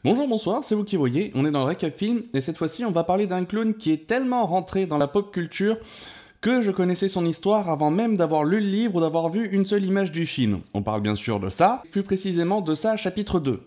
Bonjour, bonsoir, c'est vous qui voyez, on est dans le Recap Film, et cette fois-ci on va parler d'un clown qui est tellement rentré dans la pop culture que je connaissais son histoire avant même d'avoir lu le livre ou d'avoir vu une seule image du film. On parle bien sûr de ça, plus précisément de ça chapitre 2.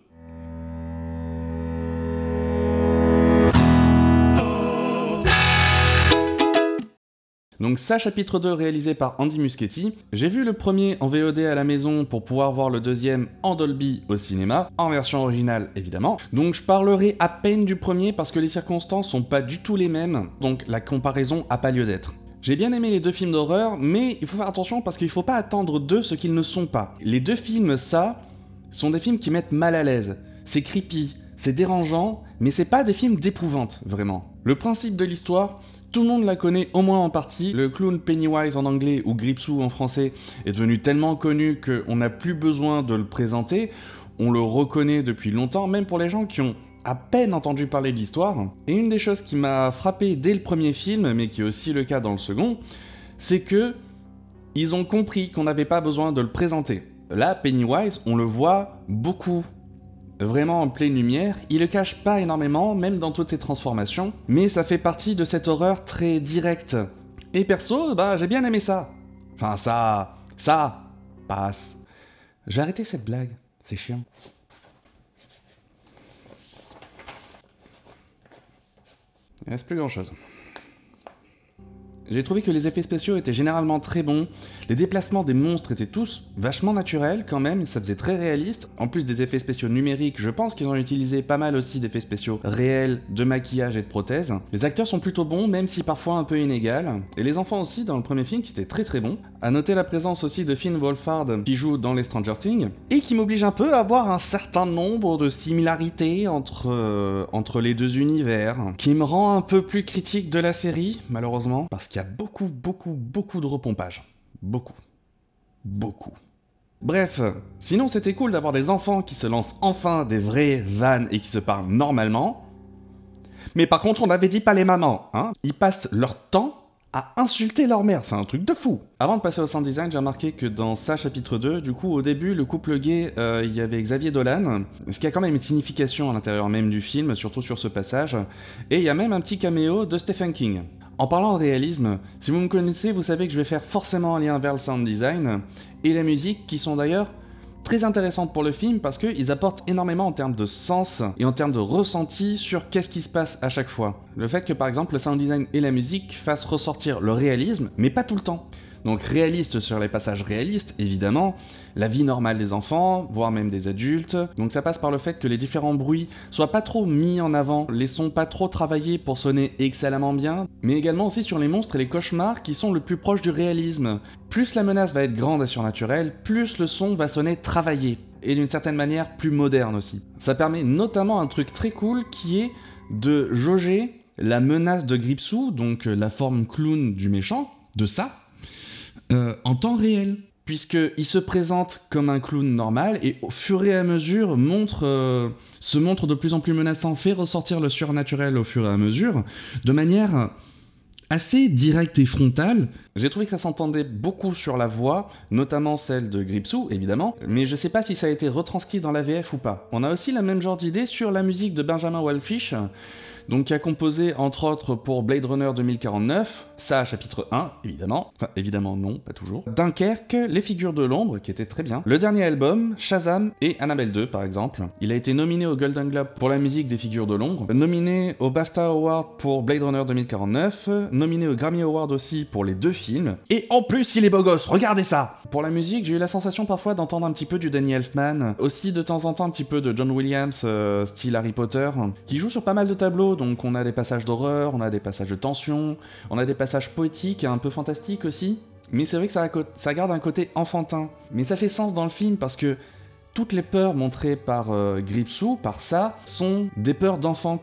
Donc ça, chapitre 2 réalisé par Andy Muschietti. J'ai vu le premier en VOD à la maison pour pouvoir voir le deuxième en Dolby au cinéma, en version originale évidemment. Donc je parlerai à peine du premier parce que les circonstances sont pas du tout les mêmes, donc la comparaison a pas lieu d'être. J'ai bien aimé les deux films d'horreur, mais il faut faire attention parce qu'il faut pas attendre d'eux ce qu'ils ne sont pas. Les deux films, ça, sont des films qui mettent mal à l'aise. C'est creepy, c'est dérangeant, mais c'est pas des films d'épouvante, vraiment. Le principe de l'histoire, tout le monde la connaît au moins en partie. Le clown Pennywise en anglais ou Gripsou en français est devenu tellement connu qu'on n'a plus besoin de le présenter. On le reconnaît depuis longtemps, même pour les gens qui ont à peine entendu parler de l'histoire. Et une des choses qui m'a frappé dès le premier film, mais qui est aussi le cas dans le second, c'est que ils ont compris qu'on n'avait pas besoin de le présenter. Là, Pennywise, on le voit beaucoup. Vraiment en pleine lumière, il le cache pas énormément, même dans toutes ses transformations, mais ça fait partie de cette horreur très directe. Et perso, j'ai bien aimé ça. Enfin ça passe. J'ai arrêté cette blague, c'est chiant. Il reste plus grand chose. J'ai trouvé que les effets spéciaux étaient généralement très bons, les déplacements des monstres étaient tous vachement naturels quand même, ça faisait très réaliste. En plus des effets spéciaux numériques, je pense qu'ils ont utilisé pas mal aussi d'effets spéciaux réels, de maquillage et de prothèses. Les acteurs sont plutôt bons, même si parfois un peu inégal. Et les enfants aussi dans le premier film qui étaient très très bons. À noter la présence aussi de Finn Wolfhard qui joue dans les Stranger Things, et qui m'oblige un peu à avoir un certain nombre de similarités entre les deux univers, qui me rend un peu plus critique de la série, malheureusement, parce qu'il y a beaucoup de repompage. Beaucoup. Bref, sinon c'était cool d'avoir des enfants qui se lancent enfin des vraies vannes et qui se parlent normalement. Mais par contre, on avait dit pas les mamans, hein. Ils passent leur temps à insulter leur mère, c'est un truc de fou. Avant de passer au sound design, j'ai remarqué que dans ça chapitre 2, du coup au début, le couple gay, il y avait Xavier Dolan, ce qui a quand même une signification à l'intérieur même du film, surtout sur ce passage, et il y a même un petit caméo de Stephen King. En parlant de réalisme, si vous me connaissez, vous savez que je vais faire forcément un lien vers le sound design et la musique, qui sont d'ailleurs très intéressantes pour le film parce qu'ils apportent énormément en termes de sens et en termes de ressenti sur qu'est-ce qui se passe à chaque fois. Le fait que par exemple le sound design et la musique fassent ressortir le réalisme, mais pas tout le temps. Donc réaliste sur les passages réalistes, évidemment, la vie normale des enfants, voire même des adultes. Donc ça passe par le fait que les différents bruits soient pas trop mis en avant, les sons pas trop travaillés pour sonner excellemment bien, mais également aussi sur les monstres et les cauchemars qui sont le plus proches du réalisme. Plus la menace va être grande et surnaturelle, plus le son va sonner travaillé, et d'une certaine manière plus moderne aussi. Ça permet notamment un truc très cool qui est de jauger la menace de Gripsou, donc la forme clown du méchant, de ça, en temps réel, puisqu'il se présente comme un clown normal et au fur et à mesure se montre de plus en plus menaçant, fait ressortir le surnaturel au fur et à mesure, de manière assez directe et frontale. J'ai trouvé que ça s'entendait beaucoup sur la voix, notamment celle de Gripsou, évidemment, mais je sais pas si ça a été retranscrit dans la VF ou pas. On a aussi la même genre d'idée sur la musique de Benjamin Wallfisch, donc qui a composé entre autres pour Blade Runner 2049, ça chapitre 1, évidemment, enfin évidemment non, pas toujours, Dunkerque, Les Figures de l'Ombre, qui était très bien, le dernier album, Shazam et Annabelle 2 par exemple. Il a été nominé au Golden Globe pour la musique des Figures de l'Ombre, nominé au BAFTA Award pour Blade Runner 2049, nominé au Grammy Award aussi pour les deux films, et en plus il est beau gosse, regardez ça! Pour la musique, j'ai eu la sensation parfois d'entendre un petit peu du Danny Elfman, aussi de temps en temps un petit peu de John Williams, style Harry Potter, qui joue sur pas mal de tableaux. Donc on a des passages d'horreur, on a des passages de tension, on a des passages poétiques et un peu fantastiques aussi. Mais c'est vrai que ça garde un côté enfantin. Mais ça fait sens dans le film parce que toutes les peurs montrées par Gripsou, par ça, sont des peurs d'enfants,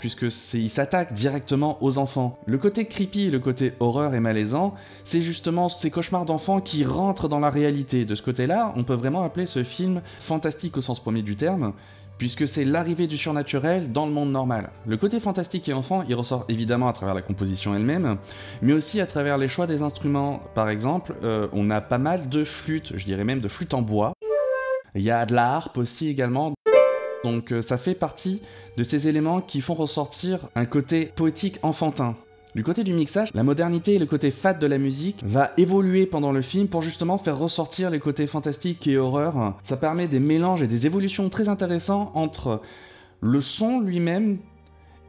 il s'attaque directement aux enfants. Le côté creepy, le côté horreur et malaisant, c'est justement ces cauchemars d'enfants qui rentrent dans la réalité. De ce côté-là, on peut vraiment appeler ce film fantastique au sens premier du terme, puisque c'est l'arrivée du surnaturel dans le monde normal. Le côté fantastique et enfant, il ressort évidemment à travers la composition elle-même, mais aussi à travers les choix des instruments. Par exemple, on a pas mal de flûtes, je dirais même de flûtes en bois. Il y a de la harpe aussi également. Donc ça fait partie de ces éléments qui font ressortir un côté poétique enfantin. Du côté du mixage, la modernité et le côté fat de la musique va évoluer pendant le film pour justement faire ressortir les côtés fantastiques et horreur. Ça permet des mélanges et des évolutions très intéressants entre le son lui-même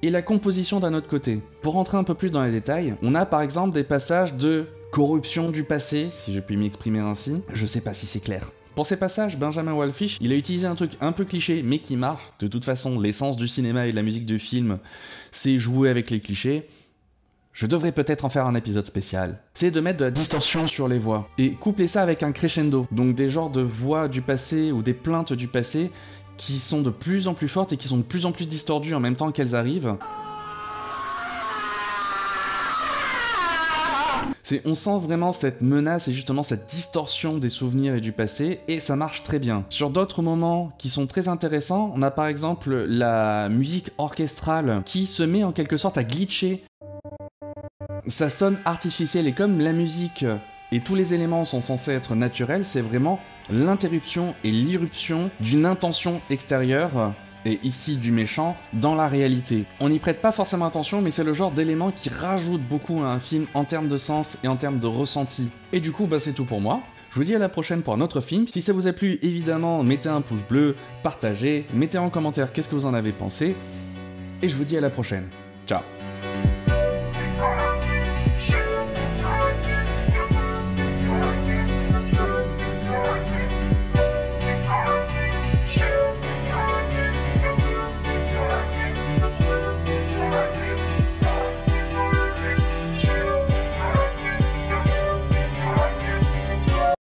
et la composition d'un autre côté. Pour rentrer un peu plus dans les détails, on a par exemple des passages de corruption du passé, si je puis m'exprimer ainsi. Je sais pas si c'est clair. Pour ces passages, Benjamin Wallfisch, il a utilisé un truc un peu cliché, mais qui marche. De toute façon, l'essence du cinéma et de la musique de film, c'est jouer avec les clichés. Je devrais peut-être en faire un épisode spécial. C'est de mettre de la distorsion sur les voix. Et coupler ça avec un crescendo. Donc des genres de voix du passé ou des plaintes du passé qui sont de plus en plus fortes et qui sont de plus en plus distordues en même temps qu'elles arrivent. On sent vraiment cette menace et justement cette distorsion des souvenirs et du passé, et ça marche très bien. Sur d'autres moments qui sont très intéressants, on a par exemple la musique orchestrale qui se met en quelque sorte à glitcher. Ça sonne artificiel, et comme la musique et tous les éléments sont censés être naturels, c'est vraiment l'interruption et l'irruption d'une intention extérieure, et ici du méchant, dans la réalité. On n'y prête pas forcément attention, mais c'est le genre d'élément qui rajoute beaucoup à un film en termes de sens et en termes de ressenti. Et du coup, c'est tout pour moi. Je vous dis à la prochaine pour un autre film. Si ça vous a plu, évidemment, mettez un pouce bleu, partagez, mettez en commentaire qu'est-ce que vous en avez pensé, et je vous dis à la prochaine. Ciao.